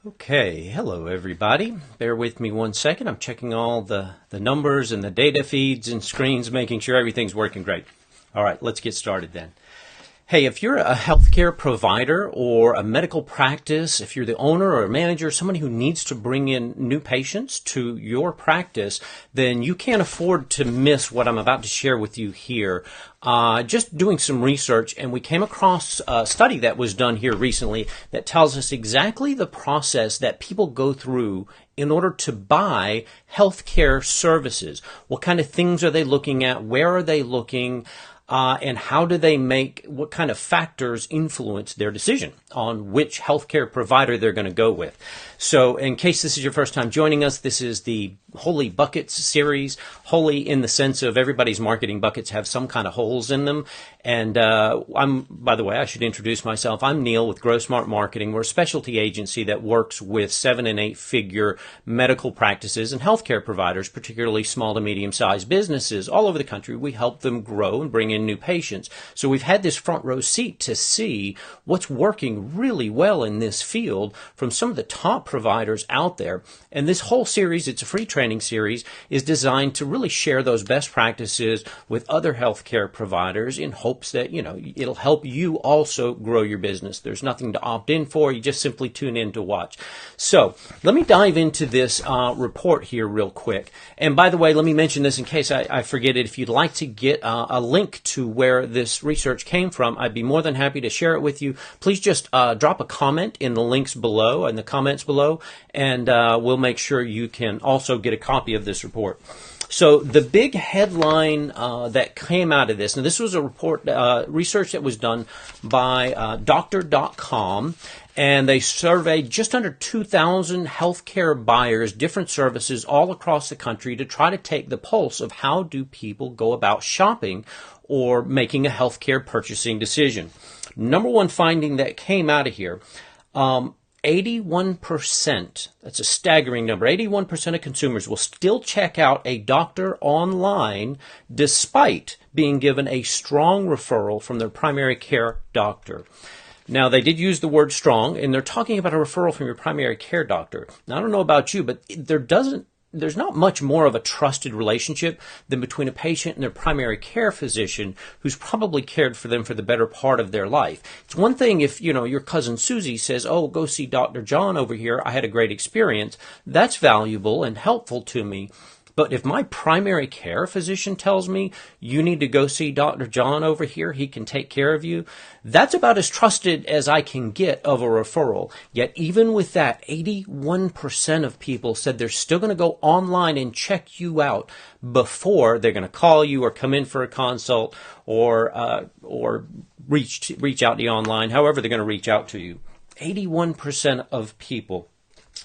Okay, hello everybody. Bear with me one second. I'm checking all the numbers and the data feeds and screens, making sure everything's working great. All right, let's get started then. Hey, if you're a healthcare provider or a medical practice, if you're the owner or a manager, somebody who needs to bring in new patients to your practice, then you can't afford to miss what I'm about to share with you here. Just doing some research, and we came across a study that was done here recently that tells us exactly the process that people go through in order to buy healthcare services. What kind of things are they looking at? Where are they looking? And how do they what kind of factors influence their decision on which healthcare provider they're going to go with? So in case this is your first time joining us, this is the Holy Buckets series. Holy in the sense of everybody's marketing buckets have some kind of holes in them. And by the way, I should introduce myself. I'm Neil with Grow Smart Marketing. We're a specialty agency that works with 7- and 8-figure medical practices and healthcare providers, particularly small to medium-sized businesses all over the country. We help them grow and bring in new patients. So we've had this front row seat to see what's working really well in this field from some of the top providers out there. And this whole series, it's a free training series, is designed to really share those best practices with other healthcare providers in hopes that, it'll help you also grow your business. There's nothing to opt in for. You just simply tune in to watch. So let me dive into this report here real quick. And by the way, let me mention this in case I forget it. If you'd like to get a link to where this research came from, I'd be more than happy to share it with you. Please just drop a comment in the links below, in the comments below, and we'll make sure you can also get a copy of this report. So the big headline that came out of this, and this was a report, research that was done by Doctor.com, and they surveyed just under 2,000 healthcare buyers, different services all across the country to try to take the pulse of how do people go about shopping or making a healthcare purchasing decision. Number one finding that came out of here, 81%, that's a staggering number, 81% of consumers will still check out a doctor online despite being given a strong referral from their primary care doctor. Now, they did use the word strong, and they're talking about a referral from your primary care doctor. Now, I don't know about you, but there's not much more of a trusted relationship than between a patient and their primary care physician who's probably cared for them for the better part of their life. It's one thing if, your cousin Susie says, oh, go see Dr. John over here. I had a great experience. That's valuable and helpful to me. But if my primary care physician tells me you need to go see Dr. John over here, he can take care of you, that's about as trusted as I can get of a referral. Yet even with that, 81% of people said they're still going to go online and check you out before they're going to call you or come in for a consult or reach out to you online, however they're going to reach out to you. 81% of people.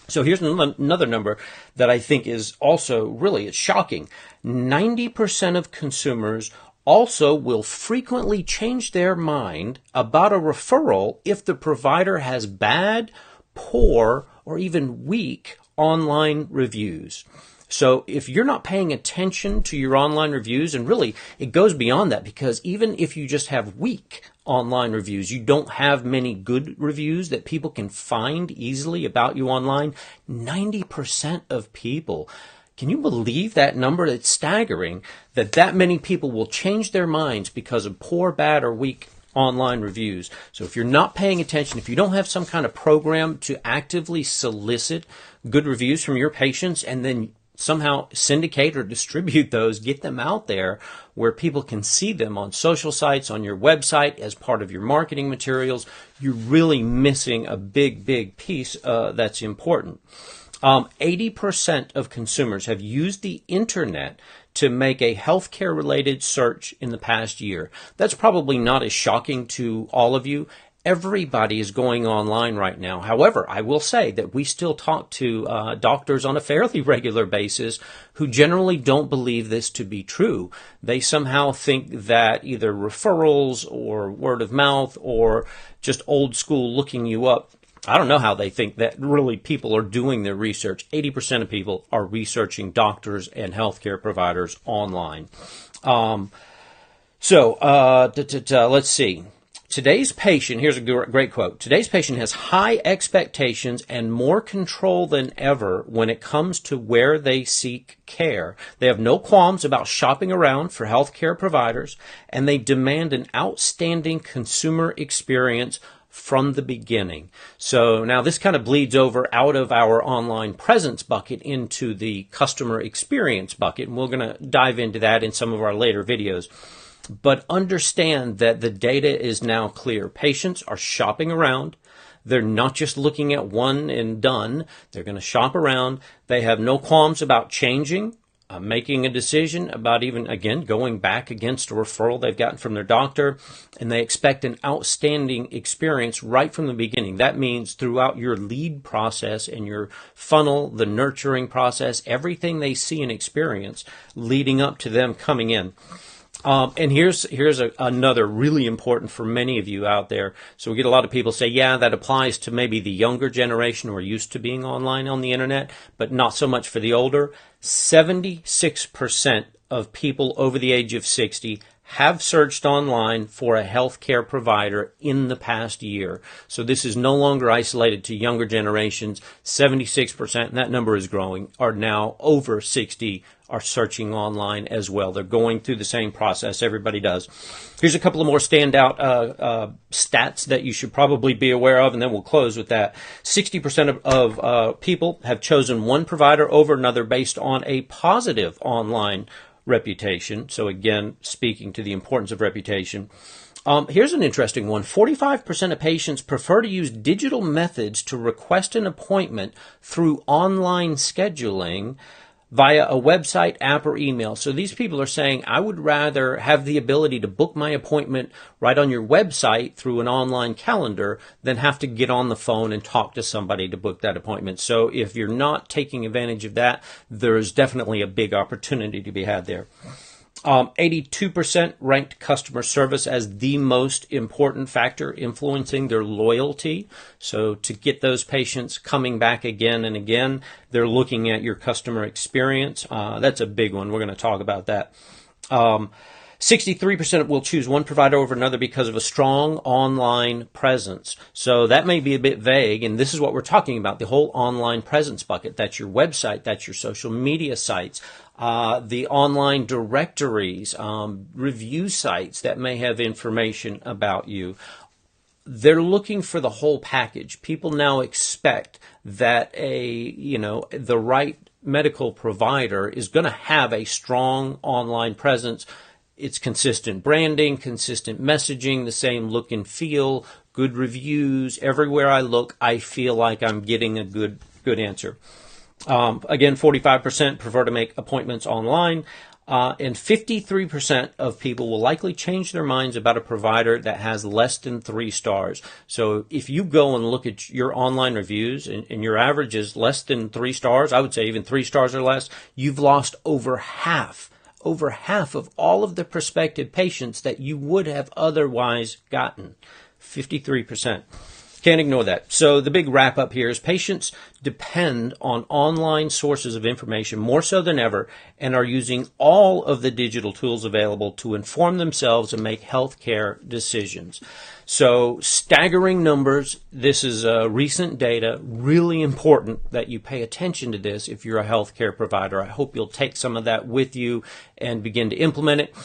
So here's another number that I think is also really shocking. 90% of consumers also will frequently change their mind about a referral if the provider has bad, poor, or even weak online reviews. So if you're not paying attention to your online reviews, and really it goes beyond that, because even if you just have weak online reviews, you don't have many good reviews that people can find easily about you online, 90% of people, can you believe that number? It's staggering that many people will change their minds because of poor, bad, or weak online reviews. So if you're not paying attention, if you don't have some kind of program to actively solicit good reviews from your patients and then somehow syndicate or distribute those, get them out there where people can see them on social sites, on your website, as part of your marketing materials, you're really missing a big piece that's important. 80% of consumers have used the internet to make a healthcare-related search in the past year. That's probably not as shocking to all of you. Everybody is going online right now. However, I will say that we still talk to doctors on a fairly regular basis who generally don't believe this to be true. They somehow think that either referrals or word of mouth or just old school looking you up, I don't know how they think that really people are doing their research. 80% of people are researching doctors and healthcare providers online. Let's see. Today's patient, here's a great quote, today's patient has high expectations and more control than ever when it comes to where they seek care. They have no qualms about shopping around for healthcare providers, and they demand an outstanding consumer experience from the beginning. So now this kind of bleeds over out of our online presence bucket into the customer experience bucket, and we're going to dive into that in some of our later videos. But understand that the data is now clear. Patients are shopping around. They're not just looking at one and done. They're going to shop around. They have no qualms about changing, making a decision about even, again, going back against a referral they've gotten from their doctor. And they expect an outstanding experience right from the beginning. That means throughout your lead process and your funnel, the nurturing process, everything they see and experience leading up to them coming in. And here's another really important for many of you out there. So we get a lot of people say, yeah, that applies to maybe the younger generation who are used to being online on the internet, but not so much for the older. 76% of people over the age of 60 have searched online for a healthcare provider in the past year. So this is no longer isolated to younger generations. 76%, and that number is growing, are now over 60 are searching online as well. They're going through the same process. Everybody does. Here's a couple of more standout stats that you should probably be aware of, and then we'll close with that. 60% of people have chosen one provider over another based on a positive online reputation. So again, speaking to the importance of reputation. Here's an interesting one. 45% of patients prefer to use digital methods to request an appointment through online scheduling via a website, app, or email. So these people are saying, I would rather have the ability to book my appointment right on your website through an online calendar than have to get on the phone and talk to somebody to book that appointment. So if you're not taking advantage of that, there's definitely a big opportunity to be had there. 82% ranked customer service as the most important factor influencing their loyalty. So to get those patients coming back again and again, they're looking at your customer experience. That's a big one. We're going to talk about that. 63% will choose one provider over another because of a strong online presence. So that may be a bit vague, and this is what we're talking about, the whole online presence bucket. That's your website, that's your social media sites, the online directories, review sites that may have information about you. They're looking for the whole package. People now expect that the right medical provider is going to have a strong online presence. It's consistent branding, consistent messaging, the same look and feel, good reviews. Everywhere I look, I feel like I'm getting a good answer. Again, 45% prefer to make appointments online, and 53% of people will likely change their minds about a provider that has less than 3 stars. So if you go and look at your online reviews and your average is less than 3 stars, I would say even 3 stars or less, you've lost over half of all of the prospective patients that you would have otherwise gotten. 53%. Can't ignore that. So the big wrap up here is patients depend on online sources of information more so than ever and are using all of the digital tools available to inform themselves and make healthcare decisions. So staggering numbers. This is recent data. Really important that you pay attention to this if you're a healthcare provider. I hope you'll take some of that with you and begin to implement it.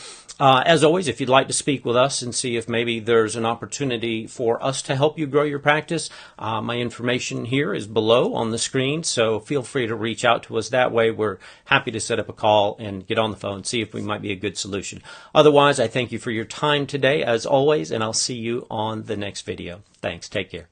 As always, if you'd like to speak with us and see if maybe there's an opportunity for us to help you grow your practice, my information here is below on the screen, so feel free to reach out to us that way. We're happy to set up a call and get on the phone, see if we might be a good solution. Otherwise, I thank you for your time today, as always, and I'll see you on the next video. Thanks. Take care.